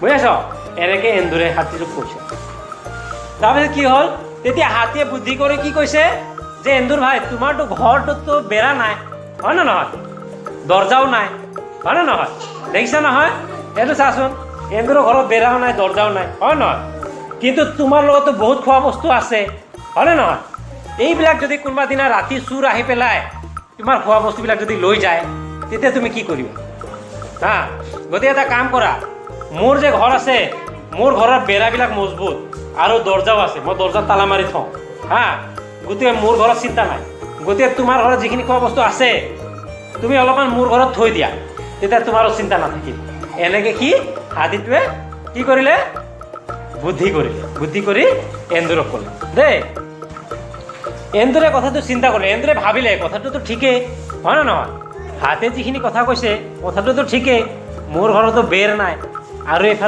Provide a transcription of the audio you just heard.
বুজিছ এনেকৈ এন্দুৰে হাতীটোক কৈছে তাৰপিছত কি হ'ল তেতিয়া হাতীয়ে বুদ্ধি কৰি কি কৈছে যে এন্দুৰ ভাই তোমাৰতো ঘৰটোততো বেৰা নাই হয় নে নহয় দৰ্জাও নাই হয় নে নহয় দেখিছা নহয় এইটো চাচোন এন্দুৰৰ ঘৰত বেৰাও নাই দৰ্জাও নাই হয় নহয় কিন্তু তোমাৰ লগতো বহুত খোৱা বস্তু আছে হয়নে নহয় এইবিলাক যদি কোনোবা দিনা ৰাতি চোৰ আহি পেলাই তোমাৰ খোৱা বস্তুবিলাক যদি লৈ যায় তেতিয়া তুমি কি কৰিবা হা গতিকে এটা কাম কৰা মোৰ যে ঘৰ আছে মোৰ ঘৰৰ বেৰাবিলাক মজবুত আৰু দৰ্জাও আছে মই দৰ্জাত তালা মাৰি থওঁ হা গতিকে মোৰ ঘৰত চিন্তা নাই গতিকে তোমাৰ ঘৰত যিখিনি খোৱা বস্তু আছে তুমি অলপমান মোৰ ঘৰত থৈ দিয়া তেতিয়া তোমাৰো চিন্তা নাথাকিব এনেকৈ কি হাতীটোৱে কি কৰিলে বুদ্ধি কৰি এন্দুৰক ক'লে দেই এন্দুৰে কথাটো চিন্তা কৰিলে এন্দুৰে ভাবিলে কথাটোতো ঠিকেই হয় নে নহয় হাতীয়ে যিখিনি কথা কৈছে কথাটোতো ঠিকেই মোৰ ঘৰতো বেৰ নাই আৰু এইফালে